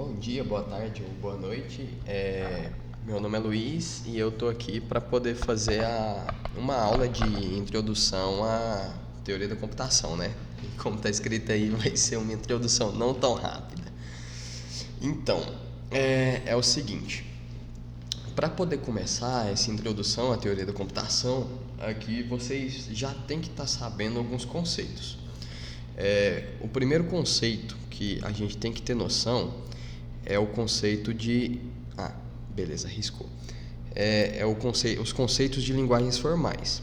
Bom dia, boa tarde ou boa noite. Meu nome é Luiz e eu tô aqui para poder fazer uma aula de introdução à teoria da computação, né? Como está escrito aí, vai ser uma introdução não tão rápida. Então, é o seguinte: para poder começar essa introdução à teoria da computação, aqui vocês já têm que estar sabendo alguns conceitos. O primeiro conceito que a gente tem que ter noção é o conceito de... beleza, riscou. Os conceitos de linguagens formais.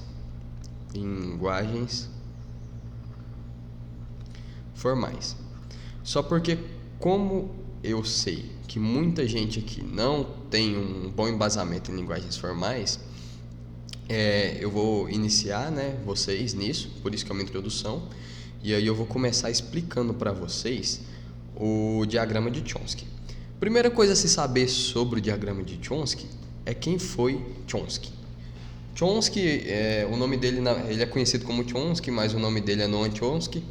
Linguagens formais. Só porque, como eu sei que muita gente aqui não tem um bom embasamento em linguagens formais, eu vou iniciar, vocês nisso, por isso que é uma introdução, e aí eu vou começar explicando para vocês o diagrama de Chomsky. Primeira coisa a se saber sobre o diagrama de Chomsky é quem foi Chomsky. Chomsky, o nome dele, ele é conhecido como Chomsky, mas o nome dele é Noam Chomsky.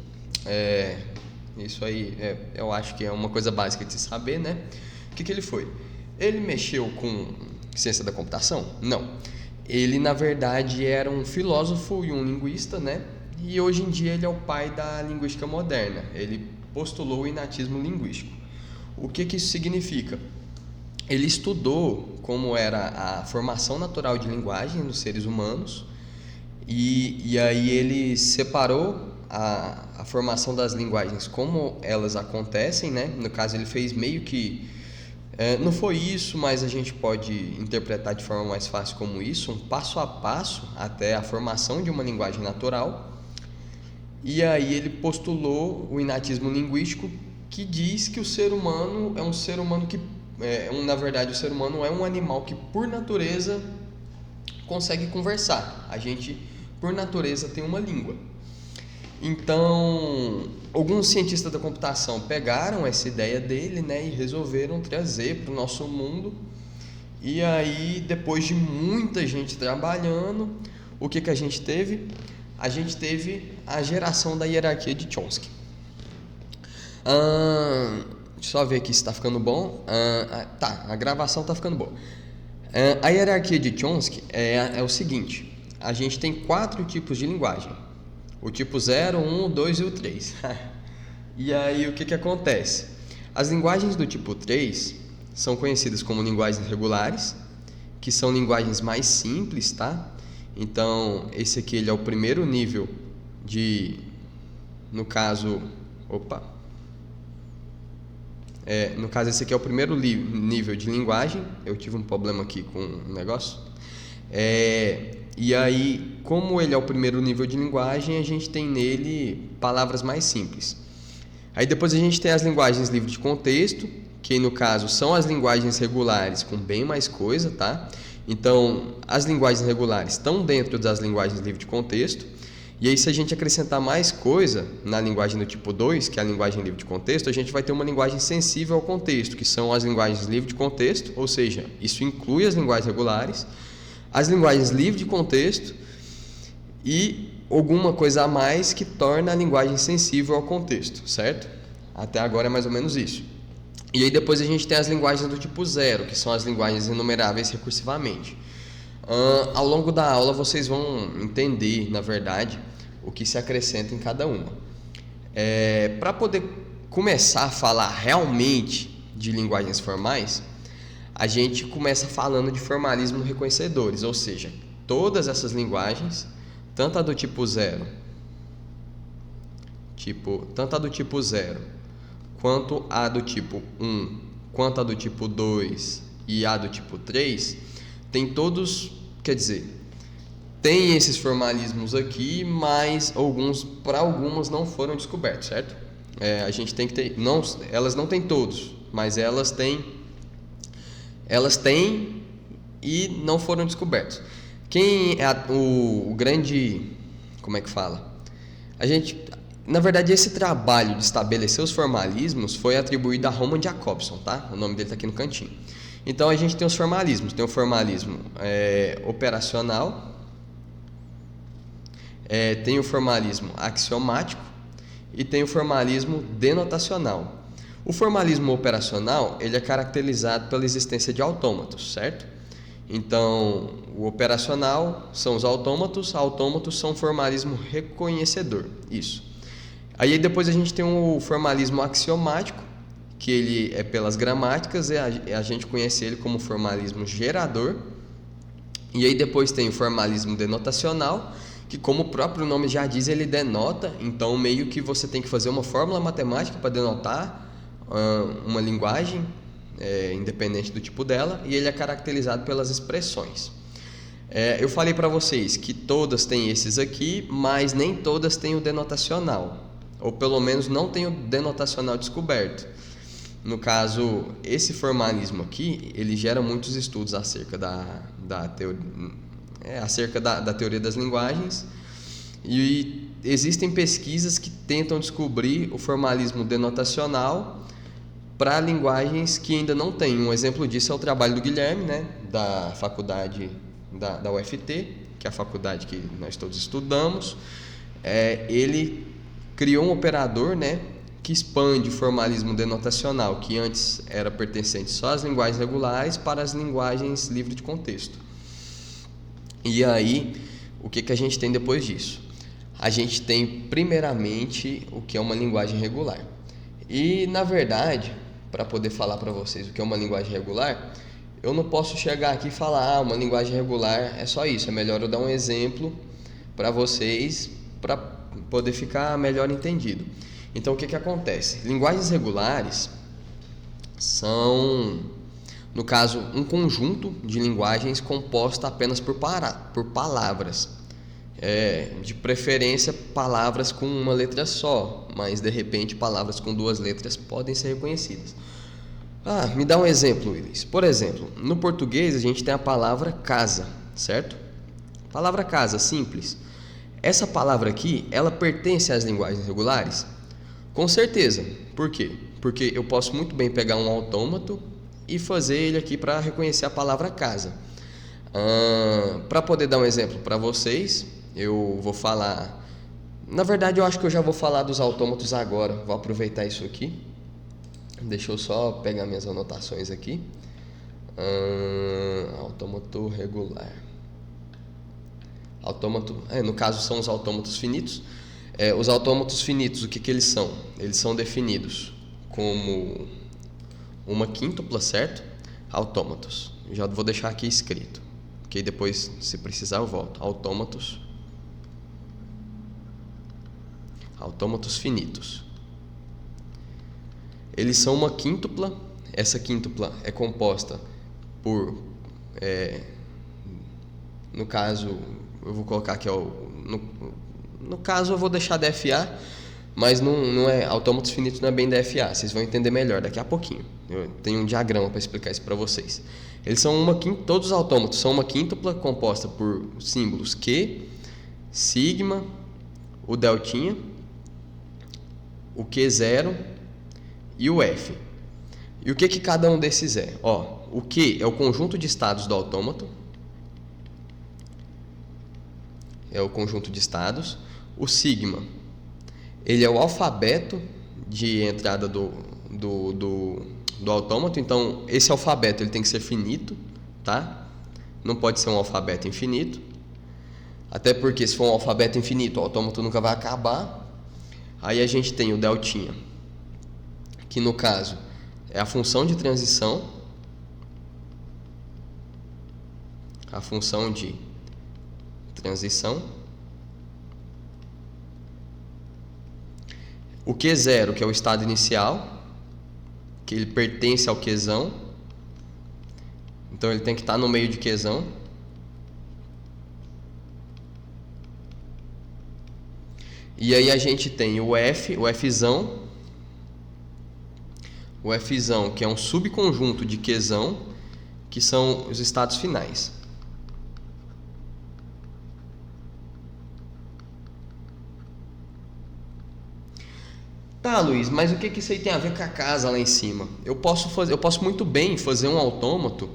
Isso aí, eu acho que é uma coisa básica de se saber, né? O que ele foi? Ele mexeu com ciência da computação? Não. Ele, na verdade, era um filósofo e um linguista, né? E hoje em dia ele é o pai da linguística moderna. Ele postulou o inatismo linguístico. O que isso significa? Ele estudou como era a formação natural de linguagem nos seres humanos e aí ele separou a formação das linguagens, como elas acontecem, né? No caso, ele fez meio que... não foi isso, mas a gente pode interpretar de forma mais fácil como isso, um passo a passo até a formação de uma linguagem natural. E aí ele postulou o inatismo linguístico, que diz que o ser humano é um ser humano que... na verdade, o ser humano é um animal que, por natureza, consegue conversar. A gente, por natureza, tem uma língua. Então, alguns cientistas da computação pegaram essa ideia dele, e resolveram trazer para o nosso mundo. E aí, depois de muita gente trabalhando, o que a gente teve? A gente teve a geração da hierarquia de Chomsky. Deixa eu só ver aqui se está ficando bom. A gravação está ficando boa. A hierarquia de Chomsky é o seguinte: a gente tem 4 tipos de linguagem: o tipo 0, 1, 2 e o 3. E aí o que acontece? As linguagens do tipo 3 são conhecidas como linguagens regulares, que são linguagens mais simples, tá? Então, esse aqui ele é o primeiro nível de... No caso, esse aqui é o primeiro nível de linguagem. Eu tive um problema aqui com um negócio. E aí, como ele é o primeiro nível de linguagem, a gente tem nele palavras mais simples. Aí depois a gente tem as linguagens livres de contexto, que no caso são as linguagens regulares com bem mais coisa, tá? Então, as linguagens regulares estão dentro das linguagens livres de contexto. E aí, se a gente acrescentar mais coisa na linguagem do tipo 2, que é a linguagem livre de contexto, a gente vai ter uma linguagem sensível ao contexto, que são as linguagens livres de contexto, ou seja, isso inclui as linguagens regulares, as linguagens livres de contexto e alguma coisa a mais que torna a linguagem sensível ao contexto, certo? Até agora é mais ou menos isso. E aí depois a gente tem as linguagens do tipo 0, que são as linguagens enumeráveis recursivamente. Ao longo da aula vocês vão entender, na verdade, o que se acrescenta em cada uma. Para poder começar a falar realmente de linguagens formais, a gente começa falando de formalismo reconhecedores, ou seja, todas essas linguagens, tanto a do tipo 0, quanto a do tipo 1, quanto a do tipo 2 e a do tipo 3, tem todos, tem esses formalismos aqui, mas para algumas não foram descobertos, certo? A gente tem que ter, elas não têm todos, mas elas têm e não foram descobertos. Quem é o grande, como é que fala? Na verdade, esse trabalho de estabelecer os formalismos foi atribuído a Roman Jakobson, tá? O nome dele está aqui no cantinho. Então, a gente tem os formalismos. Tem o formalismo operacional, tem o formalismo axiomático e tem o formalismo denotacional. O formalismo operacional, ele é caracterizado pela existência de autômatos, certo? Então, o operacional são os autômatos são o formalismo reconhecedor, isso. Aí depois a gente tem o formalismo axiomático, que ele é pelas gramáticas, e a gente conhece ele como formalismo gerador. E aí depois tem o formalismo denotacional, que como o próprio nome já diz, ele denota, então meio que você tem que fazer uma fórmula matemática para denotar uma linguagem, independente do tipo dela, e ele é caracterizado pelas expressões. Eu falei para vocês que todas têm esses aqui, mas nem todas têm o denotacional, ou pelo menos não tem o denotacional descoberto. No caso, esse formalismo aqui, ele gera muitos estudos acerca da teoria das linguagens, e existem pesquisas que tentam descobrir o formalismo denotacional para linguagens que ainda não têm. Um exemplo disso é o trabalho do Guilherme, né, da faculdade da UFT, que é a faculdade que nós todos estudamos. Ele criou um operador, né, que expande o formalismo denotacional, que antes era pertencente só às linguagens regulares, para as linguagens livres de contexto. E aí, o que a gente tem depois disso? A gente tem, primeiramente, o que é uma linguagem regular. E, na verdade, para poder falar para vocês o que é uma linguagem regular, eu não posso chegar aqui e falar, uma linguagem regular é só isso. É melhor eu dar um exemplo para vocês, para poder ficar melhor entendido. Então, o que acontece? Linguagens regulares são, no caso, um conjunto de linguagens composta apenas por palavras. De preferência, palavras com uma letra só, mas de repente palavras com duas letras podem ser reconhecidas. Me dá um exemplo, Willis. Por exemplo, no português a gente tem a palavra casa, certo? Palavra casa, simples. Essa palavra aqui, ela pertence às linguagens regulares? Com certeza. Por quê? Porque eu posso muito bem pegar um autômato e fazer ele aqui para reconhecer a palavra casa. Para poder dar um exemplo para vocês, eu vou falar... Na verdade, eu acho que eu já vou falar dos autômatos agora. Vou aproveitar isso aqui. Deixa eu só pegar minhas anotações aqui. Autômato regular. Autômato, no caso são os autômatos finitos. Os autômatos finitos, o que eles são? Eles são definidos como uma quíntupla, certo? Autômatos. Já vou deixar aqui escrito, que depois, se precisar, eu volto. Autômatos finitos. Eles são uma quíntupla. Essa quíntupla é composta por, no caso, eu vou colocar aqui, no caso eu vou deixar DFA, mas não é, autômatos finitos não é bem DFA, vocês vão entender melhor daqui a pouquinho. Eu tenho um diagrama para explicar isso para vocês. Eles são todos os autômatos são uma quíntupla composta por símbolos Q, sigma, o deltinha, o Q0 e o F. E o que cada um desses é? O Q é o conjunto de estados do autômato. É o conjunto de estados. O sigma, ele é o alfabeto de entrada do autômato. Então, esse alfabeto ele tem que ser finito, tá? Não pode ser um alfabeto infinito. Até porque se for um alfabeto infinito, o autômato nunca vai acabar. Aí a gente tem o deltinha, que no caso é a função de transição. A função de transição. O Q0, que é o estado inicial, que ele pertence ao Qzão. Então ele tem que estar no meio de Qzão. E aí a gente tem o F, o Fzão. O Fzão, que é um subconjunto de Qzão, que são os estados finais. Tá, Luiz, mas o que isso aí tem a ver com a casa lá em cima? Eu posso muito bem fazer um autômato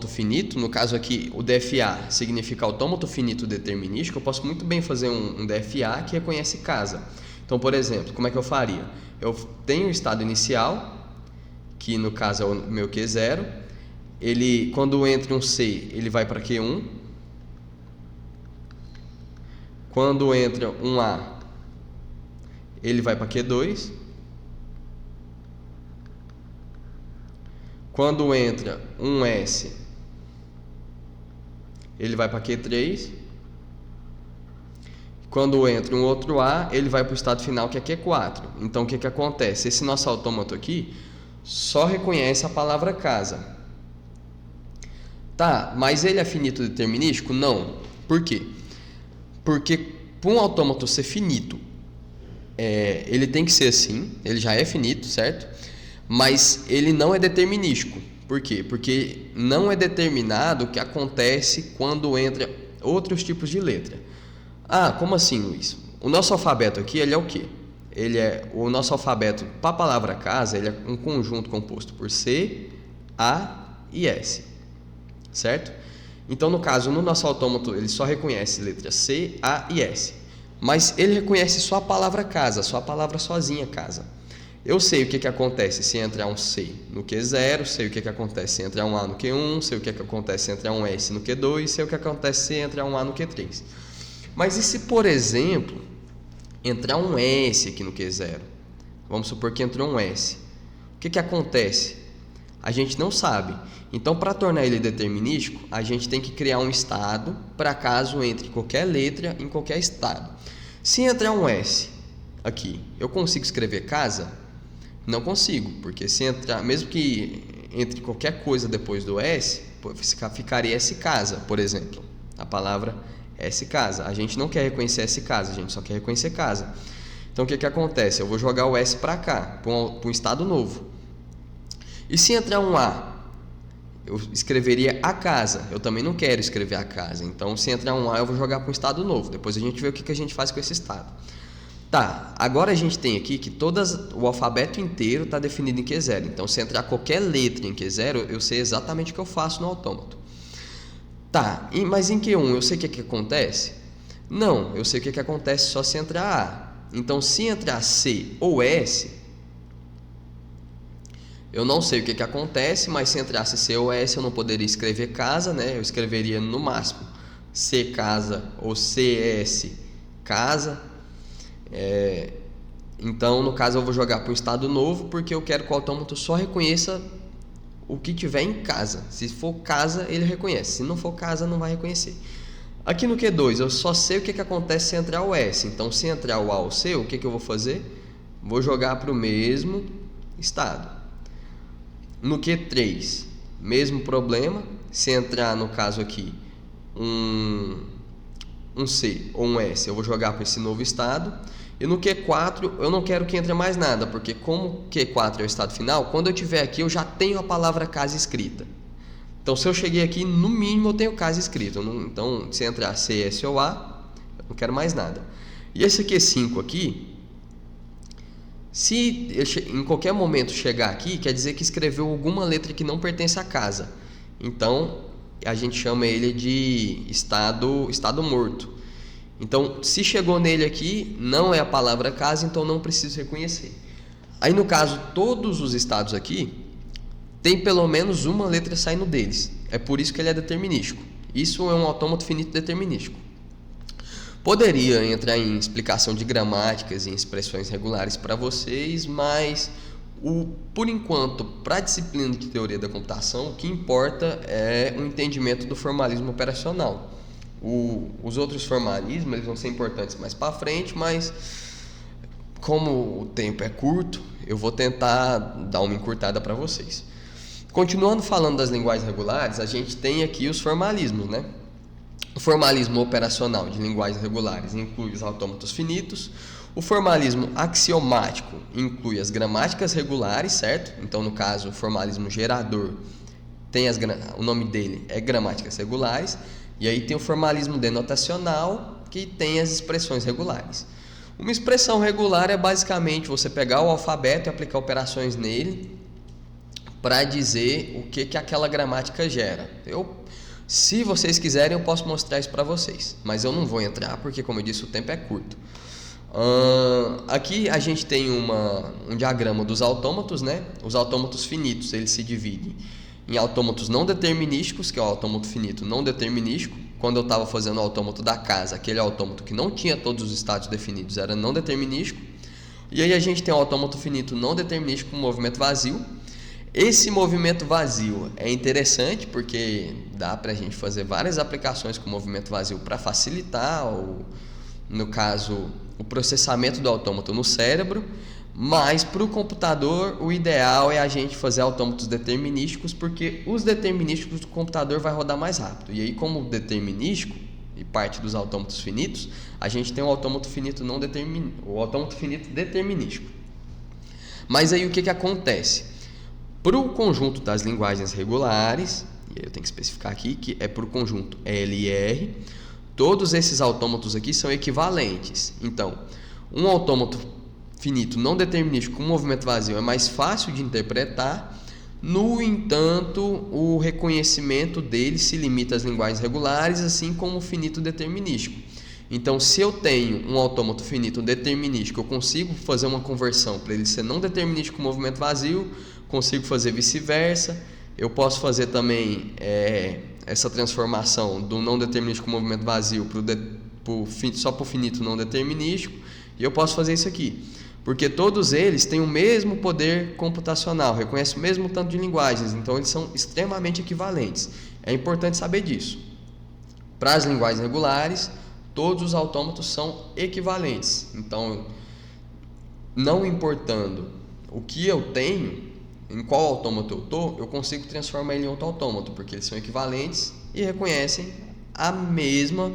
finito. No caso aqui, o DFA significa autômato finito determinístico. Eu posso muito bem fazer um DFA que reconhece casa. Então, por exemplo, como é que eu faria? Eu tenho o estado inicial, que no caso é o meu Q0. Ele, quando entra um C, ele vai para Q1. Quando entra um A, ele vai para Q2. Quando entra um S, ele vai para Q3. Quando entra um outro A, ele vai para o estado final, que é Q4. Então, o que acontece? Esse nosso autômato aqui só reconhece a palavra casa. Tá, mas ele é finito determinístico? Não. Por quê? Porque para um autômato ser finito, ele tem que ser assim, ele já é finito, certo? Mas ele não é determinístico. Por quê? Porque não é determinado o que acontece quando entra outros tipos de letra. Ah, como assim, Luiz? O nosso alfabeto aqui, ele é o quê? O nosso alfabeto, para a palavra casa, ele é um conjunto composto por C, A e S, certo? Então, no caso, no nosso autômato, ele só reconhece letras C, A e S. Mas ele reconhece só a palavra casa, só a palavra sozinha, casa. Eu sei o que acontece se entrar um C no Q0, sei o que acontece se entrar um A no Q1, sei o que acontece se entrar um S no Q2, sei o que acontece se entrar um A no Q3. Mas e se, por exemplo, entrar um S aqui no Q0? Vamos supor que entrou um S. O que acontece? A gente não sabe. Então, para tornar ele determinístico, a gente tem que criar um estado para caso entre qualquer letra em qualquer estado. Se entrar um S aqui, eu consigo escrever casa? Não consigo, porque se entrar, mesmo que entre qualquer coisa depois do S, ficaria S casa, por exemplo. A palavra S casa. A gente não quer reconhecer S casa, a gente só quer reconhecer casa. Então, o que acontece? Eu vou jogar o S para cá, para um estado novo. E se entrar um A, eu escreveria a casa. Eu também não quero escrever a casa. Então, se entrar um A, eu vou jogar para um estado novo. Depois a gente vê o que a gente faz com esse estado. Tá, agora a gente tem aqui que o alfabeto inteiro está definido em Q0. Então, se entrar qualquer letra em Q0, eu sei exatamente o que eu faço no autômato. Tá, mas em Q1 eu sei o que acontece? Não, eu sei o que acontece só se entrar A. Então, se entrar C ou S, eu não sei o que acontece, mas se entrasse C ou S, eu não poderia escrever casa, né? Eu escreveria no máximo C casa ou CS casa. Então, no caso, eu vou jogar para um estado novo, porque eu quero que o autômato só reconheça o que tiver em casa. Se for casa, ele reconhece. Se não for casa, não vai reconhecer. Aqui no Q2, eu só sei o que acontece se entrar o S. Então, se entrar o A ou o C, o que eu vou fazer? Vou jogar para o mesmo estado. No Q3, mesmo problema. Se entrar, no caso aqui, um C ou um S, eu vou jogar para esse novo estado. E no Q4, eu não quero que entre mais nada, porque como Q4 é o estado final, quando eu estiver aqui, eu já tenho a palavra casa escrita. Então, se eu cheguei aqui, no mínimo eu tenho casa escrita. Então, se entrar C, S ou A, eu não quero mais nada. E esse Q5 aqui, se em qualquer momento chegar aqui, quer dizer que escreveu alguma letra que não pertence à casa. Então, a gente chama ele de estado morto. Então, se chegou nele aqui, não é a palavra casa, então não preciso reconhecer. Aí, no caso, todos os estados aqui, tem pelo menos uma letra saindo deles. É por isso que ele é determinístico. Isso é um autômato finito determinístico. Poderia entrar em explicação de gramáticas e expressões regulares para vocês, mas por enquanto, para a disciplina de teoria da computação, o que importa é o entendimento do formalismo operacional. Os outros formalismos eles vão ser importantes mais para frente, mas como o tempo é curto, eu vou tentar dar uma encurtada para vocês. Continuando falando das linguagens regulares, a gente tem aqui os formalismos, né? O formalismo operacional de linguagens regulares inclui os autômatos finitos. O formalismo axiomático inclui as gramáticas regulares, certo? Então, no caso, o formalismo gerador o nome dele é gramáticas regulares. E aí tem o formalismo denotacional, que tem as expressões regulares. Uma expressão regular é basicamente você pegar o alfabeto e aplicar operações nele para dizer o que aquela gramática gera. Se vocês quiserem, eu posso mostrar isso para vocês, mas eu não vou entrar porque, como eu disse, o tempo é curto. Aqui a gente tem um diagrama dos autômatos, né? Os autômatos finitos, eles se dividem em autômatos não determinísticos, que é o autômato finito não determinístico. Quando eu estava fazendo o autômato da casa, aquele autômato que não tinha todos os estados definidos era não determinístico. E aí a gente tem o autômato finito não determinístico com movimento vazio. Esse movimento vazio é interessante porque dá para a gente fazer várias aplicações com movimento vazio para facilitar, no caso, o processamento do autômato no cérebro. Mas para o computador, o ideal é a gente fazer autômatos determinísticos, porque os determinísticos do computador vai rodar mais rápido. E aí, como determinístico e parte dos autômatos finitos, a gente tem o autômato finito não o autômato finito determinístico. Mas aí o que acontece? Para o conjunto das linguagens regulares, e aí eu tenho que especificar aqui que é para o conjunto LR, todos esses autômatos aqui são equivalentes. Então, um autômato finito não determinístico com movimento vazio é mais fácil de interpretar. No entanto, o reconhecimento dele se limita às linguagens regulares, assim como o finito determinístico. Então, se eu tenho um autômato finito determinístico, eu consigo fazer uma conversão para ele ser não determinístico com movimento vazio, consigo fazer vice-versa. Eu posso fazer também essa transformação do não determinístico com movimento vazio só para o finito não determinístico, e eu posso fazer isso aqui. Porque todos eles têm o mesmo poder computacional, reconhecem o mesmo tanto de linguagens, então eles são extremamente equivalentes. É importante saber disso. Para as linguagens regulares, todos os autômatos são equivalentes. Então, não importando o que eu tenho, em qual autômato eu estou, eu consigo transformar ele em outro autômato, porque eles são equivalentes e reconhecem a mesma,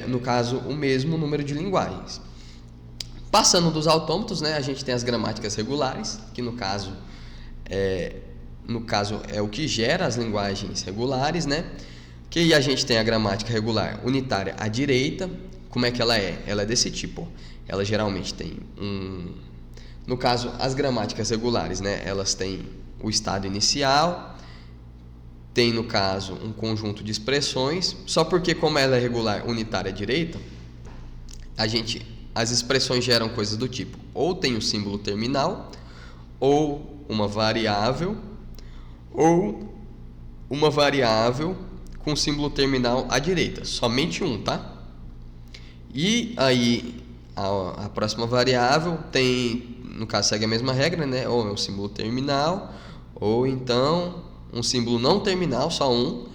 no caso, o mesmo número de linguagens. Passando dos autômatos, né, a gente tem as gramáticas regulares, que no caso é o que gera as linguagens regulares, né? Que aí a gente tem a gramática regular unitária à direita. Como é que ela é? Ela é desse tipo. Ela geralmente tem no caso, as gramáticas regulares, né, elas têm o estado inicial, tem no caso um conjunto de expressões. Só porque como ela é regular unitária à direita, as expressões geram coisas do tipo: ou tem o símbolo terminal, ou uma variável, com símbolo terminal à direita. Somente um, tá? E aí a próxima variável tem, no caso, segue a mesma regra, né? Ou é um símbolo terminal, ou então um símbolo não terminal, só um,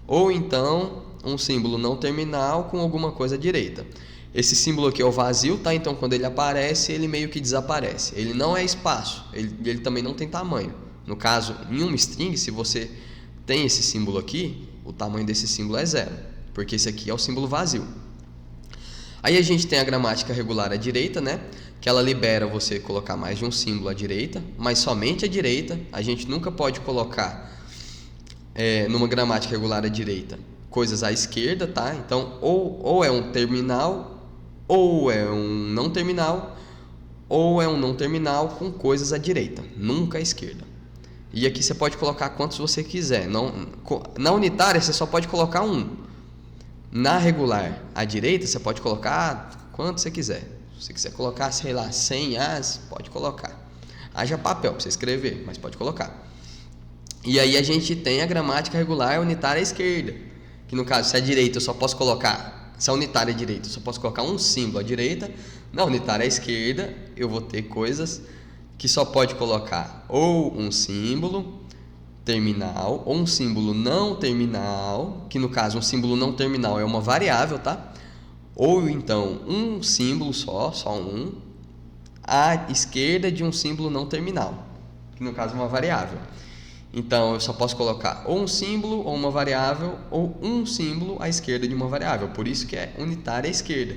ou então um símbolo não terminal com alguma coisa à direita. Esse símbolo aqui é o vazio, tá? Então, quando ele aparece, ele meio que desaparece. Ele não é espaço, ele também não tem tamanho. No caso, em uma string, se você tem esse símbolo aqui, o tamanho desse símbolo é 0, porque esse aqui é o símbolo vazio. Aí a gente tem a gramática regular à direita, né? Que ela libera você colocar mais de um símbolo à direita, mas somente à direita. A gente nunca pode colocar numa gramática regular à direita coisas à esquerda, tá? Então, ou é um terminal, ou é um não terminal, ou é um não terminal com coisas à direita, nunca à esquerda. E aqui você pode colocar quantos você quiser. Na unitária você só pode colocar um. Na regular à direita você pode colocar quanto você quiser. Se você quiser colocar, sei lá, 100 As, pode colocar. Haja papel para você escrever, mas pode colocar. E aí a gente tem a gramática regular unitária à esquerda, que no caso, se é direita eu só posso colocar, se a unitária é direita eu só posso colocar um símbolo à direita. Na unitária à esquerda eu vou ter coisas que só pode colocar ou um símbolo terminal ou um símbolo não terminal, que no caso um símbolo não terminal é uma variável, tá? Ou então um símbolo só um, à esquerda de um símbolo não terminal, que no caso é uma variável. Então eu só posso colocar ou um símbolo ou uma variável, ou um símbolo à esquerda de uma variável, por isso que é unitária à esquerda.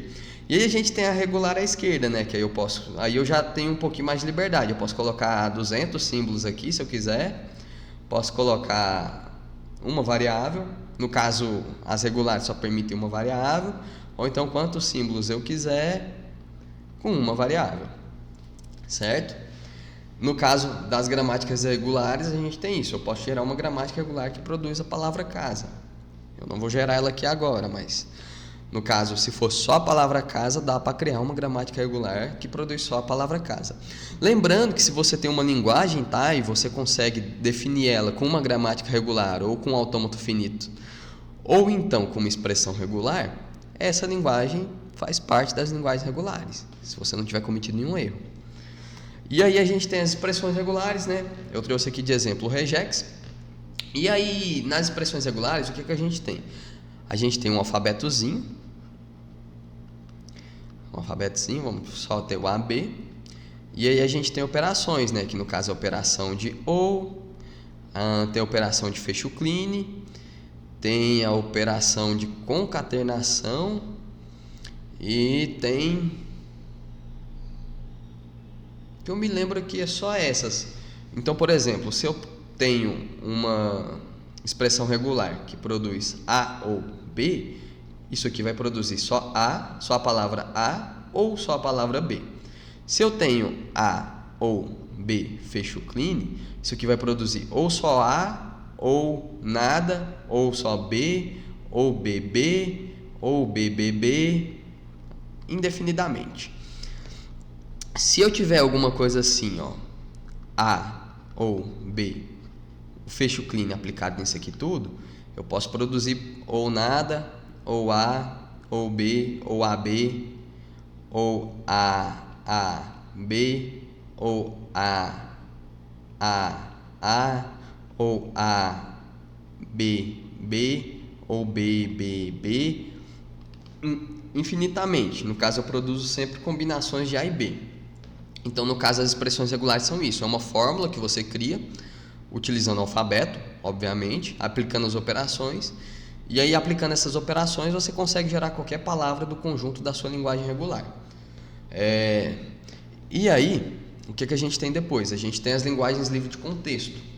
E aí a gente tem a regular à esquerda, né? Que aí eu já tenho um pouquinho mais de liberdade. Eu posso colocar 200 símbolos aqui, se eu quiser. Posso colocar uma variável. No caso, as regulares só permitem uma variável. Ou então quantos símbolos eu quiser com uma variável, certo? No caso das gramáticas regulares, a gente tem isso. Eu posso gerar uma gramática regular que produz a palavra casa. Eu não vou gerar ela aqui agora, mas No caso, se for só a palavra casa, dá para criar uma gramática regular que produz só a palavra casa. Lembrando que se você tem uma linguagem, tá, e você consegue definir ela com uma gramática regular ou com um autômato finito, ou então com uma expressão regular, essa linguagem faz parte das linguagens regulares, se você não tiver cometido nenhum erro. E aí a gente tem as expressões regulares, né? Eu trouxe aqui de exemplo o regex. E aí, nas expressões regulares, o que a gente tem? A gente tem um alfabetozinho, vamos só ter o AB. E aí a gente tem operações, né? Que no caso é a operação de OU, tem a operação de fecho clean, tem a operação de concatenação e tem... que eu me lembro aqui é só essas. Então, por exemplo, se eu tenho uma expressão regular que produz A ou B, isso aqui vai produzir só a palavra A ou só a palavra B. Se eu tenho A ou B fecho clean, isso aqui vai produzir ou só A, ou nada, ou só B, ou BB, ou BBB, indefinidamente. Se eu tiver alguma coisa assim, ó, A ou B, o fecho clean aplicado nisso aqui tudo, eu posso produzir ou nada, ou A, ou B, ou AB, ou B, ou ou B, ou BBB, infinitamente. No caso, eu produzo sempre combinações de A e B. Então, no caso, as expressões regulares são isso. É uma fórmula que você cria, utilizando o alfabeto, obviamente, aplicando as operações. E aí, aplicando essas operações, você consegue gerar qualquer palavra do conjunto da sua linguagem regular. E aí, o que a gente tem depois? A gente tem as linguagens livres de contexto.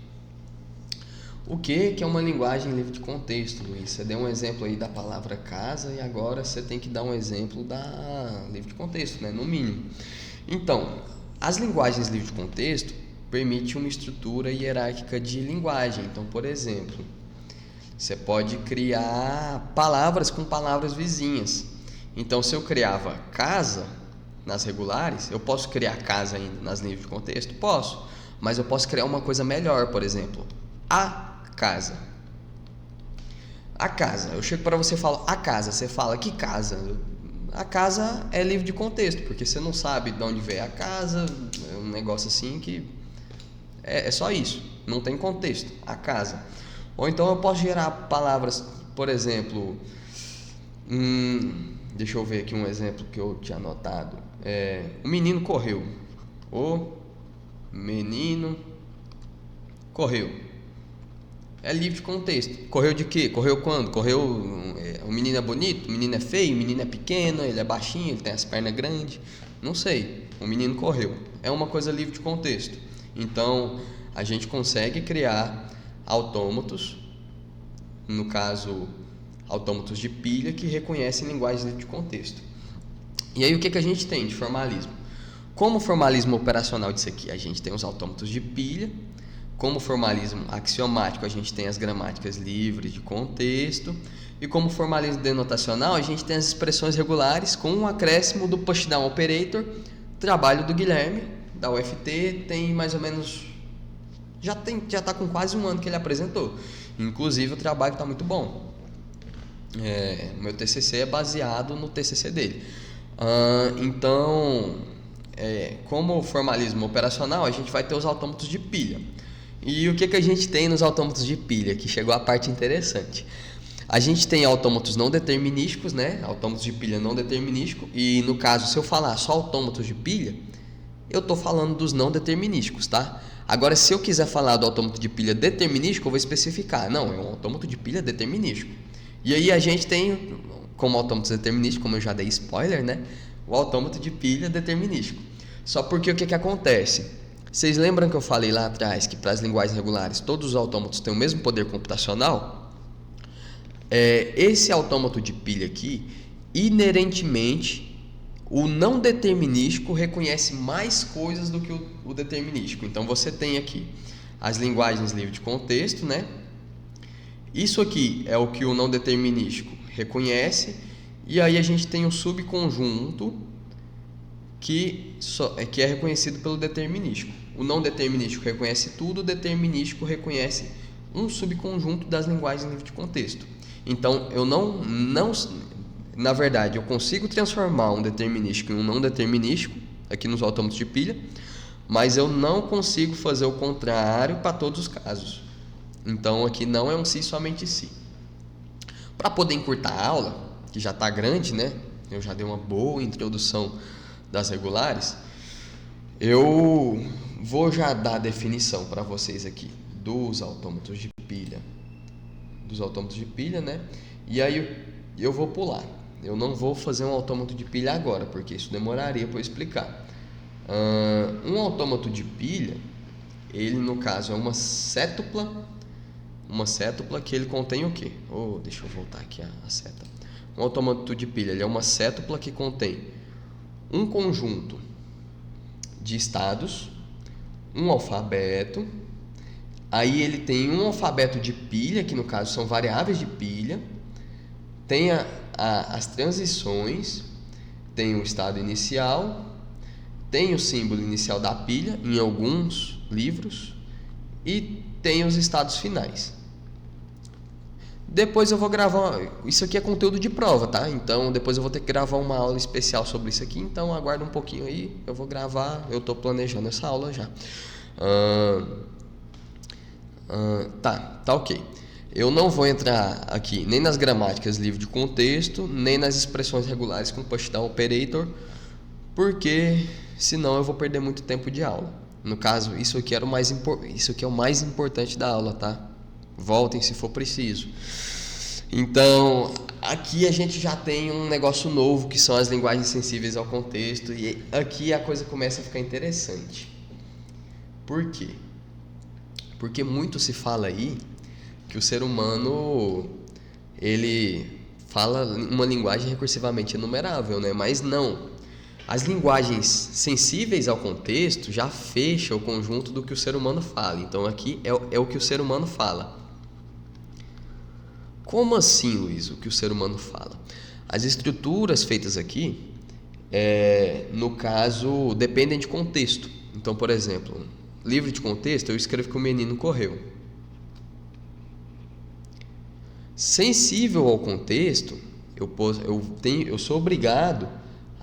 O que é uma linguagem livre de contexto, Luiz? Você deu um exemplo aí da palavra casa e agora você tem que dar um exemplo da livre de contexto, né? No mínimo. Então, as linguagens livres de contexto permitem uma estrutura hierárquica de linguagem. Então, por exemplo, você pode criar palavras com palavras vizinhas. Então, se eu criava casa nas regulares, eu posso criar casa ainda nas livres de contexto? Posso, mas eu posso criar uma coisa melhor, por exemplo, a casa. A casa, eu chego para você e falo a casa, você fala que casa? A casa é livre de contexto, porque você não sabe de onde veio a casa, é um negócio assim que é só isso, não tem contexto, a casa. Ou então eu posso gerar palavras, por exemplo, deixa eu ver aqui um exemplo que eu tinha anotado. O menino correu. O menino correu. É livre de contexto. Correu de quê? Correu quando? Correu... o menino é bonito? O menino é feio? O menino é pequeno? Ele é baixinho? Ele tem as pernas grandes? Não sei. O menino correu. É uma coisa livre de contexto. Então, a gente consegue criar autômatos, no caso, autômatos de pilha, que reconhecem linguagens livres de contexto. E aí, o que a gente tem de formalismo? Como formalismo operacional disso aqui? A gente tem os autômatos de pilha. Como formalismo axiomático, a gente tem as gramáticas livres de contexto. E como formalismo denotacional, a gente tem as expressões regulares com um acréscimo do pushdown operator, trabalho do Guilherme, da UFT, tem mais ou menos... Já está com quase um ano que ele apresentou. Inclusive, o trabalho está muito bom. O meu TCC é baseado no TCC dele. Então, como formalismo operacional, a gente vai ter os autômatos de pilha. E o que a gente tem nos autômatos de pilha? Que chegou a parte interessante. A gente tem autômatos não determinísticos, né? Autômatos de pilha não determinístico. E no caso, se eu falar só autômatos de pilha, eu estou falando dos não determinísticos, tá? Agora, se eu quiser falar do autômato de pilha determinístico, eu vou especificar. Não, é um autômato de pilha determinístico. E aí a gente tem, como autômatos determinísticos, como eu já dei spoiler, né? O autômato de pilha determinístico. Só porque o que acontece? Vocês lembram que eu falei lá atrás que para as linguagens regulares todos os autômatos têm o mesmo poder computacional? Esse autômato de pilha aqui, inerentemente, o não determinístico reconhece mais coisas do que o determinístico. Então você tem aqui as linguagens livres de contexto, né? Isso aqui é o que o não determinístico reconhece, E aí a gente tem um subconjunto que é reconhecido pelo determinístico. O não determinístico reconhece tudo, o determinístico reconhece um subconjunto das linguagens livre de contexto. Então, na verdade, eu consigo transformar um determinístico em um não determinístico, aqui nos autômatos de pilha, mas eu não consigo fazer o contrário para todos os casos. Então, aqui não é um se, somente se. Para poder encurtar a aula, que já está grande, né? Eu já dei uma boa introdução das regulares. Eu vou já dar a definição para vocês aqui dos autômatos de pilha. Né? E aí eu vou pular. Eu não vou fazer um autômato de pilha agora, porque isso demoraria para eu explicar. Um autômato de pilha, ele no caso é uma cétupla que ele contém o quê? Deixa eu voltar aqui a seta. Um autômato de pilha, ele é uma cétupla que contém um conjunto de estados, um alfabeto, aí ele tem um alfabeto de pilha, que no caso são variáveis de pilha, tem as transições, tem o estado inicial, tem o símbolo inicial da pilha em alguns livros e tem os estados finais. Depois eu vou gravar, isso aqui é conteúdo de prova, tá? Então depois eu vou ter que gravar uma aula especial sobre isso aqui, então aguarda um pouquinho aí, eu vou gravar, eu estou planejando essa aula já. Tá ok. Eu não vou entrar aqui nem nas gramáticas livre de contexto, nem nas expressões regulares com pushdown operator, porque senão eu vou perder muito tempo de aula. No caso, isso aqui é o mais importante da aula, tá? Voltem se for preciso. Então, aqui a gente já tem um negócio novo, que são as linguagens sensíveis ao contexto, e aqui a coisa começa a ficar interessante. Por quê? Porque muito se fala aí que o ser humano, ele fala uma linguagem recursivamente enumerável, né? Mas não. As linguagens sensíveis ao contexto já fecham o conjunto do que o ser humano fala. Então aqui é o que o ser humano fala. Como assim, Luiz, o que o ser humano fala? As estruturas feitas aqui, no caso, dependem de contexto. Então, por exemplo, livre de contexto, eu escrevo que o menino correu. Sensível ao contexto, eu sou obrigado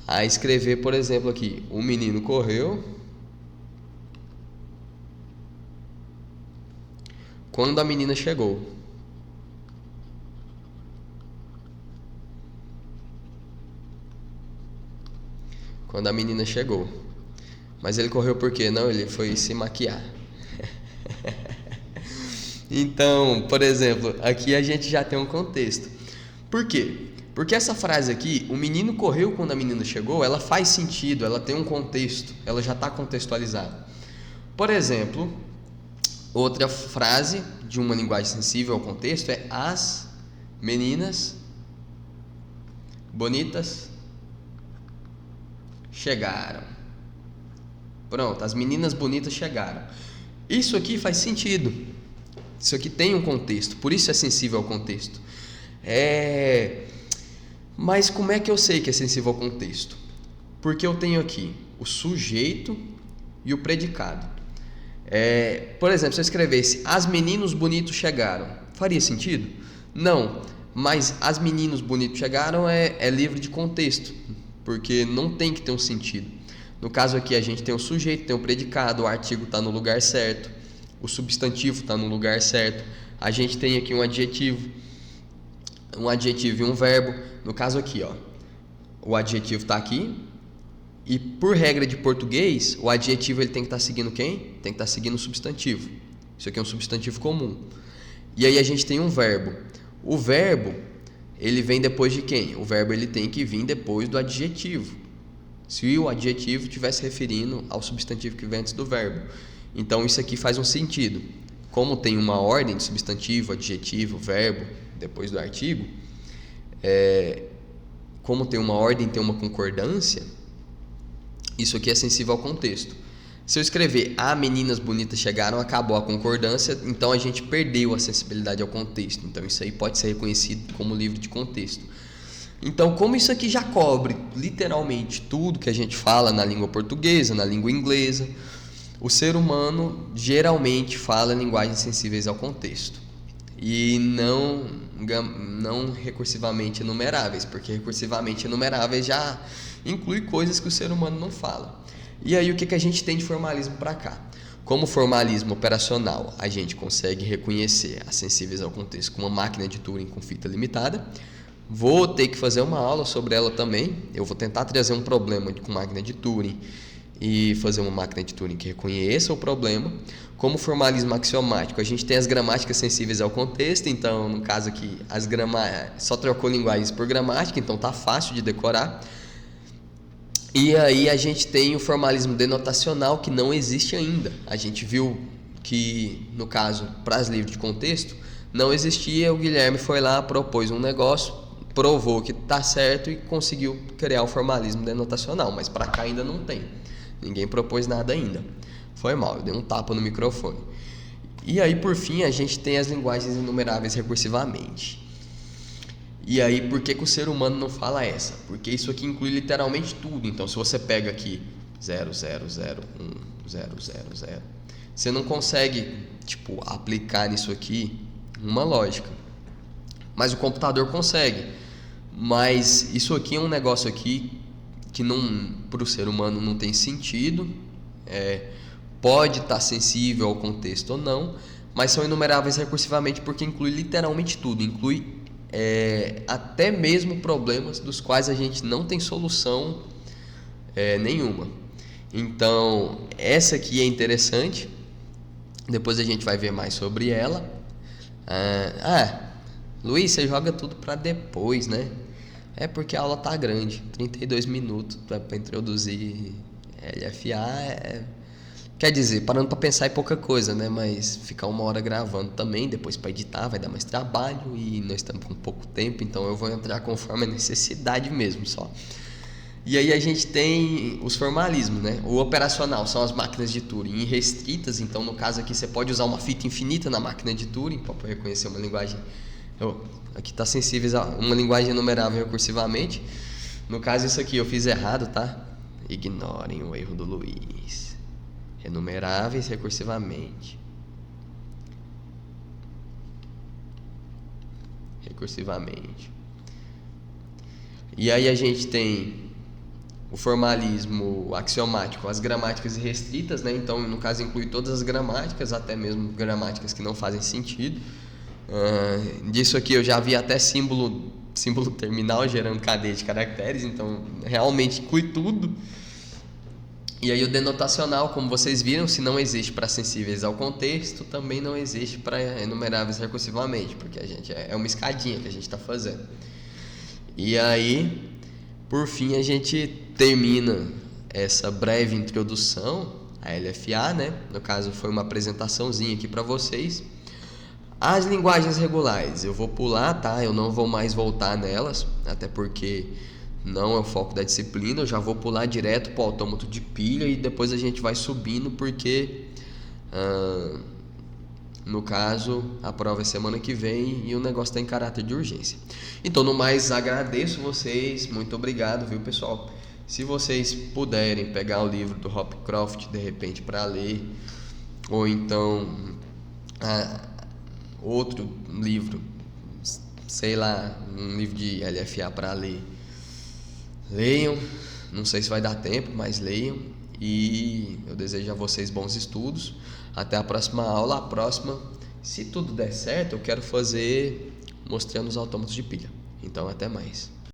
a escrever, por exemplo, aqui, o menino correu quando a menina chegou. Quando a menina chegou. Mas ele correu por quê? Não, ele foi se maquiar. Então, por exemplo, aqui a gente já tem um contexto. Por quê? Porque essa frase aqui, o menino correu quando a menina chegou, ela faz sentido, ela tem um contexto, ela já está contextualizada. Por exemplo, outra frase de uma linguagem sensível ao contexto é: as meninas bonitas chegaram. Pronto, as meninas bonitas chegaram. Isso aqui faz sentido. Isso aqui tem um contexto, por isso é sensível ao contexto. Mas como é que eu sei que é sensível ao contexto? Porque eu tenho aqui o sujeito e o predicado. Por exemplo, se eu escrevesse: as meninos bonitos chegaram, faria sentido? Não, mas as meninos bonitos chegaram é livre de contexto, porque não tem que ter um sentido. No caso aqui a gente tem o sujeito, tem o predicado, o artigo está no lugar certo, o substantivo está no lugar certo, a gente tem aqui um adjetivo e um verbo. No caso aqui, o adjetivo está aqui, e por regra de português, o adjetivo ele tem que estar seguindo quem? Tem que estar seguindo o substantivo. Isso aqui é um substantivo comum. E aí a gente tem um verbo. O verbo, ele vem depois de quem? O verbo ele tem que vir depois do adjetivo, se o adjetivo estiver se referindo ao substantivo que vem antes do verbo. Então isso aqui faz um sentido. Como tem uma ordem de substantivo, adjetivo, verbo, depois do artigo, como tem uma ordem, tem uma concordância, isso aqui é sensível ao contexto. Se eu escrever: "a meninas bonitas chegaram", acabou a concordância, então a gente perdeu a sensibilidade ao contexto. Então isso aí pode ser reconhecido como livre de contexto. Então, como isso aqui já cobre literalmente tudo que a gente fala na língua portuguesa, na língua inglesa, o ser humano geralmente fala linguagens sensíveis ao contexto e não recursivamente enumeráveis, porque recursivamente enumeráveis já inclui coisas que o ser humano não fala. E aí o que a gente tem de formalismo para cá? Como formalismo operacional, a gente consegue reconhecer as sensíveis ao contexto com uma máquina de Turing com fita limitada. Vou ter que fazer uma aula sobre ela também. Eu vou tentar trazer um problema com máquina de Turing e fazer uma máquina de Turing que reconheça o problema. Como formalismo axiomático, a gente tem as gramáticas sensíveis ao contexto. Então, no caso aqui, só trocou linguagens por gramática, então tá fácil de decorar. E aí a gente tem o formalismo denotacional, que não existe ainda. A gente viu que, no caso, para as livres de contexto, não existia. O Guilherme foi lá, propôs um negócio, provou que está certo e conseguiu criar o formalismo denotacional. Mas para cá ainda não tem. Ninguém propôs nada ainda. Foi mal, eu dei um tapa no microfone. E aí, por fim, a gente tem as linguagens enumeráveis recursivamente. E aí, por que o ser humano não fala essa? Porque isso aqui inclui literalmente tudo. Então, se você pega aqui 0001, você não consegue, aplicar nisso aqui uma lógica. Mas o computador consegue. Mas isso aqui é um negócio aqui que para o ser humano não tem sentido. Pode estar sensível ao contexto ou não, mas são enumeráveis recursivamente porque inclui literalmente tudo. Inclui até mesmo problemas dos quais a gente não tem solução nenhuma. Então, essa aqui é interessante. Depois a gente vai ver mais sobre ela. Luiz, você joga tudo para depois, né? É porque a aula tá grande, 32 minutos para introduzir LFA. Quer dizer, parando para pensar é pouca coisa, né? Mas ficar 1 hora gravando também, depois para editar vai dar mais trabalho e nós estamos com pouco tempo, então eu vou entrar conforme a necessidade mesmo só. E aí a gente tem os formalismos, né? O operacional são as máquinas de Turing irrestritas, então no caso aqui você pode usar uma fita infinita na máquina de Turing para reconhecer uma linguagem. Aqui está sensível a uma linguagem enumerável recursivamente. No caso isso aqui eu fiz errado, tá? Ignorem o erro do Luiz. Enumeráveis recursivamente. E aí a gente tem o formalismo axiomático, as gramáticas irrestritas, né? Então, no caso, inclui todas as gramáticas, até mesmo gramáticas que não fazem sentido. Disso aqui eu já vi até símbolo terminal gerando cadeia de caracteres, então realmente inclui tudo. E aí o denotacional, como vocês viram, se não existe para sensíveis ao contexto, também não existe para enumeráveis recursivamente, porque a gente é uma escadinha que a gente está fazendo. E aí, por fim, a gente termina essa breve introdução à LFA, né? No caso, foi uma apresentaçãozinha aqui para vocês. As linguagens regulares, eu vou pular, tá? Eu não vou mais voltar nelas, até porque não é o foco da disciplina. Eu já vou pular direto para o autômato de pilha e depois a gente vai subindo, porque no caso a prova é semana que vem e o negócio está em caráter de urgência. Então, no mais, agradeço vocês, muito obrigado, viu, pessoal? Se vocês puderem pegar o livro do Hopcroft de repente para ler, ou então outro livro, sei lá, um livro de LFA para ler, leiam. Não sei se vai dar tempo, mas leiam. E eu desejo a vocês bons estudos. Até a próxima aula. A próxima, se tudo der certo, eu quero fazer mostrando os autômatos de pilha. Então, até mais.